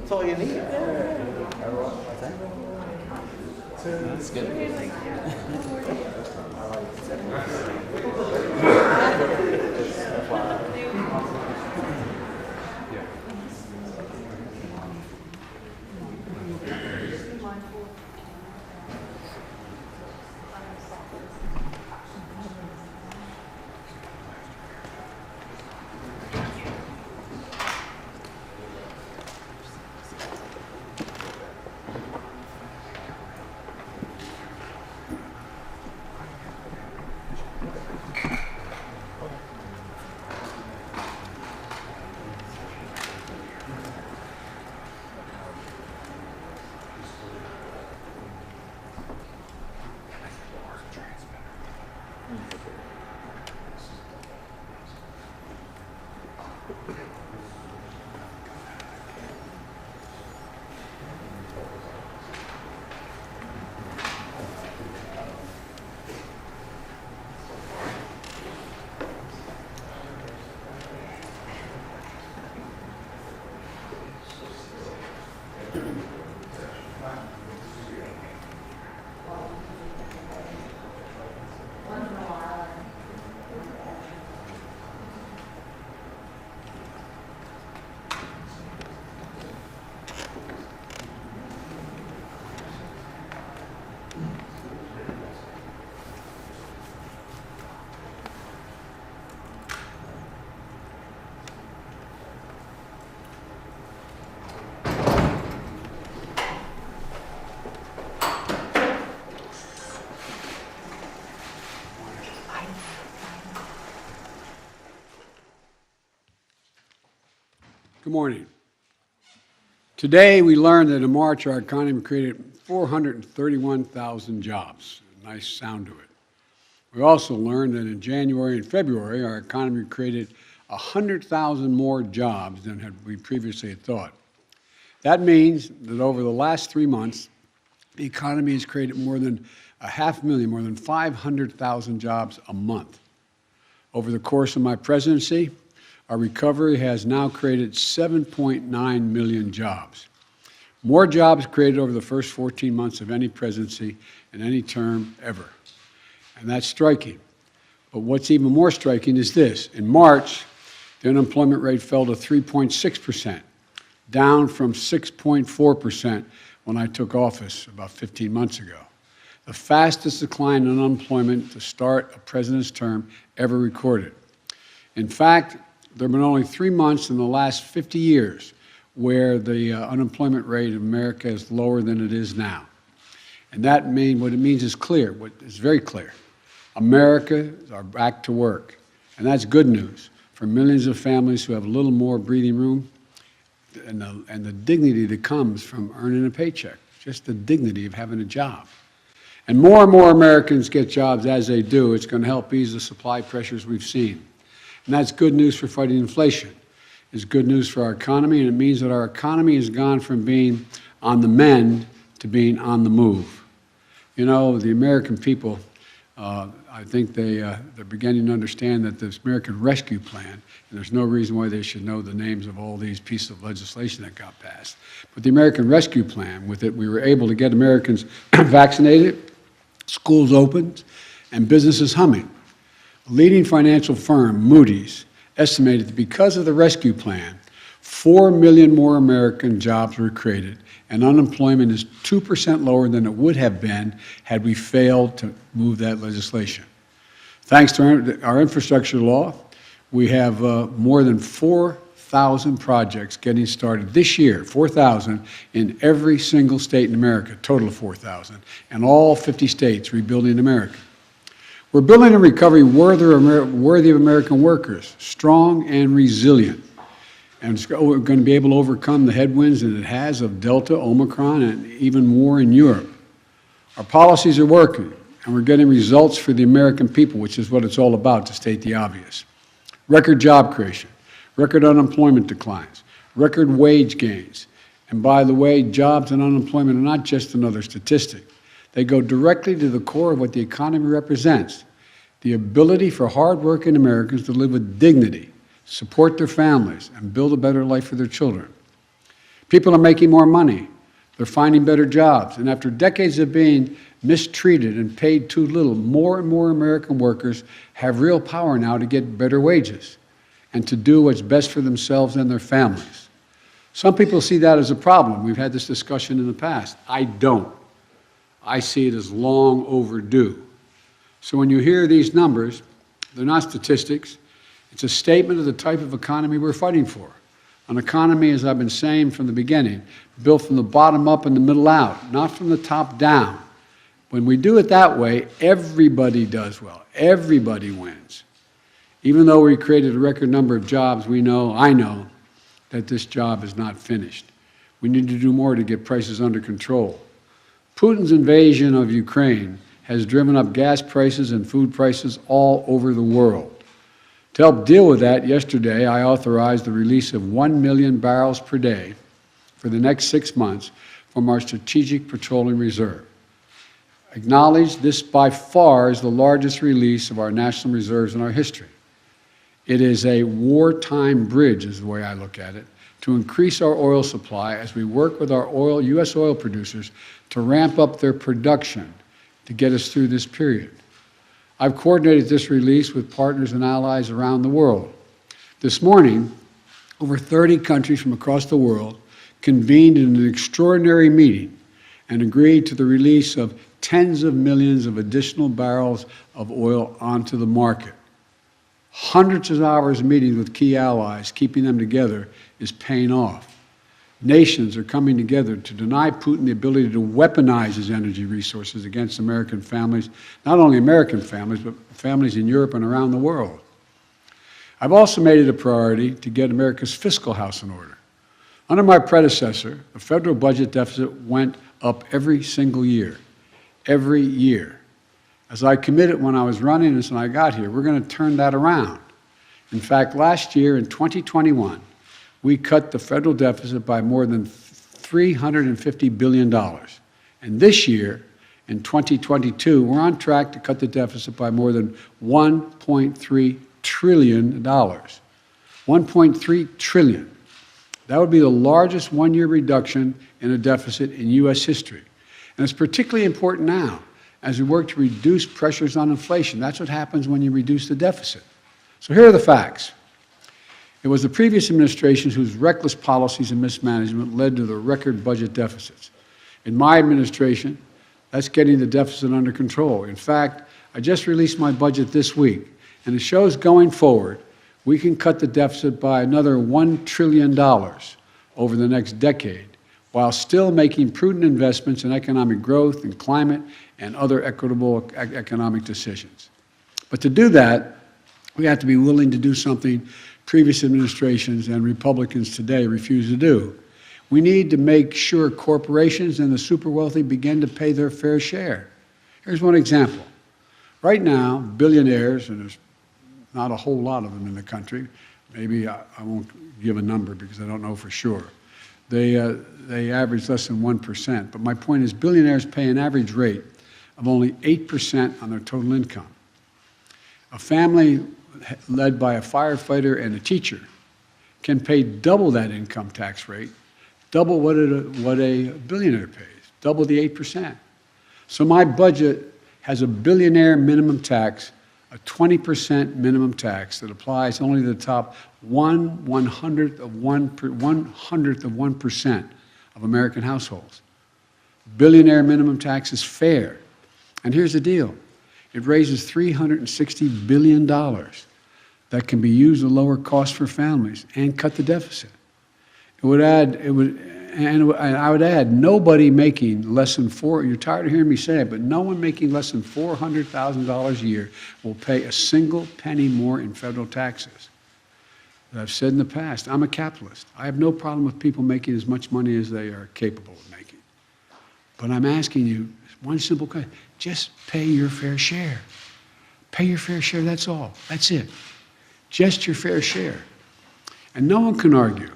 That's all you need. That's good. Good morning. Today, we learned that in March, our economy created 431,000 jobs. A nice sound to it. We also learned that in January and February, our economy created 100,000 more jobs than we previously had thought. That means that over the last 3 months, the economy has created more than 500,000, more than 500,000 jobs a month. Over the course of my presidency, Our recovery has now created 7.9 million jobs. More jobs created over the first 14 months of any presidency in any term ever. And that's striking. But what's even more striking is this. In March, the unemployment rate fell to 3.6%, down from 6.4% when I took office about 15 months ago. The fastest decline in unemployment to start a president's term ever recorded. In fact, there have been only 3 months in the last 50 years where the unemployment rate in America is lower than it is now. And that what it means is clear, it's very clear. Americans are back to work. And that's good news for millions of families who have a little more breathing room and the dignity that comes from earning a paycheck, just the dignity of having a job. And more Americans get jobs as they do. It's going to help ease the supply pressures we've seen. And that's good news for fighting inflation. It's good news for our economy, and it means that our economy has gone from being on the mend to being on the move. You know, the American people, I think they're beginning to understand that this American Rescue Plan, and there's no reason why they should know the names of all these pieces of legislation that got passed. But the American Rescue Plan, with it, we were able to get Americans vaccinated, schools opened, and businesses humming. A leading financial firm, Moody's, estimated that because of the rescue plan, 4 million more American jobs were created, and unemployment is 2% lower than it would have been had we failed to move that legislation. Thanks to our infrastructure law, we have more than 4,000 projects getting started this year, 4,000 in every single state in America, total of 4,000, and all 50 states rebuilding America. We're building a recovery worthy of American workers, strong and resilient. And we're going to be able to overcome the headwinds that it has of Delta, Omicron, and even war in Europe. Our policies are working, and we're getting results for the American people, which is what it's all about, to state the obvious. Record job creation, record unemployment declines, record wage gains. And by the way, jobs and unemployment are not just another statistic. They go directly to the core of what the economy represents, the ability for hardworking Americans to live with dignity, support their families, and build a better life for their children. People are making more money. They're finding better jobs. And after decades of being mistreated and paid too little, more and more American workers have real power now to get better wages and to do what's best for themselves and their families. Some people see that as a problem. We've had this discussion in the past. I don't. I see it as long overdue. So when you hear these numbers, they're not statistics. It's a statement of the type of economy we're fighting for. An economy, as I've been saying from the beginning, built from the bottom up and the middle out, not from the top down. When we do it that way, everybody does well. Everybody wins. Even though we created a record number of jobs, I know, that this job is not finished. We need to do more to get prices under control. Putin's invasion of Ukraine has driven up gas prices and food prices all over the world. To help deal with that, yesterday I authorized the release of 1 million barrels per day for the next 6 months from our Strategic Petroleum Reserve. Acknowledge this by far is the largest release of our national reserves in our history. It is a wartime bridge, is the way I look at it, to increase our oil supply as we work with our U.S. oil producers to ramp up their production to get us through this period. I've coordinated this release with partners and allies around the world. This morning, over 30 countries from across the world convened in an extraordinary meeting and agreed to the release of tens of millions of additional barrels of oil onto the market. Hundreds of hours of meetings with key allies, keeping them together, is paying off. Nations are coming together to deny Putin the ability to weaponize his energy resources against American families, not only American families, but families in Europe and around the world. I've also made it a priority to get America's fiscal house in order. Under my predecessor, the federal budget deficit went up every single year, every year. As I committed when I was running this and I got here, we're going to turn that around. In fact, last year in 2021, we cut the federal deficit by more than $350 billion. And this year, in 2022, we're on track to cut the deficit by more than $1.3 trillion. 1.3 trillion. That would be the largest one-year reduction in a deficit in U.S. history. And it's particularly important now as we work to reduce pressures on inflation. That's what happens when you reduce the deficit. So here are the facts. It was the previous administrations whose reckless policies and mismanagement led to the record budget deficits. In my administration, that's getting the deficit under control. In fact, I just released my budget this week, and it shows going forward we can cut the deficit by another $1 trillion over the next decade, while still making prudent investments in economic growth and climate and other equitable economic decisions. But to do that, we have to be willing to do something previous administrations and Republicans today refuse to do. We need to make sure corporations and the super wealthy begin to pay their fair share. Here's one example. Right now, billionaires, and there's not a whole lot of them in the country, maybe I won't give a number because I don't know for sure. They average less than 1%. But my point is billionaires pay an average rate of only 8% on their total income. A family led by a firefighter and a teacher can pay double that income tax rate, double what a billionaire pays, double the 8%. So my budget has a billionaire minimum tax, a 20% minimum tax that applies only to the top 1/100th of 1% of American households. Billionaire minimum tax is fair. And here's the deal. It raises $360 billion that can be used to lower costs for families and cut the deficit. I would add, nobody making less than you're tired of hearing me say it, but no one making less than $400,000 a year will pay a single penny more in federal taxes. As I've said in the past, I'm a capitalist. I have no problem with people making as much money as they are capable of making. But I'm asking you one simple question. Just pay your fair share. Pay your fair share, that's all. That's it. Just your fair share. And no one can argue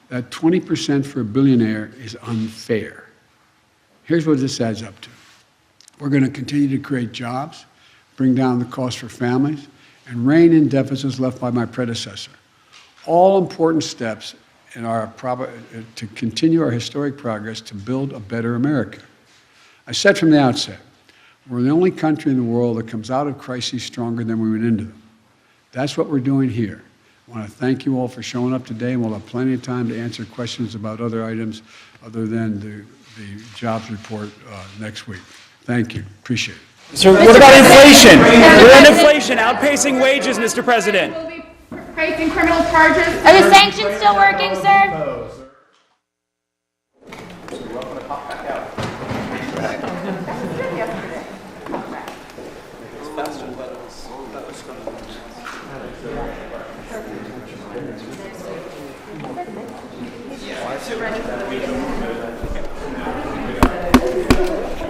that 20% for a billionaire is unfair. Here's what this adds up to. We're going to continue to create jobs, bring down the cost for families, and rein in deficits left by my predecessor. All important steps in to continue our historic progress to build a better America. I said from the outset, we're the only country in the world that comes out of crises stronger than we went into them. That's what we're doing here. I want to thank you all for showing up today, and we'll have plenty of time to answer questions about other items other than the jobs report next week. Thank you. Appreciate it. Sir, what about inflation? We're on inflation outpacing wages, Mr. President. Will be facing criminal charges. Are the sanctions still working, sir? Yeah.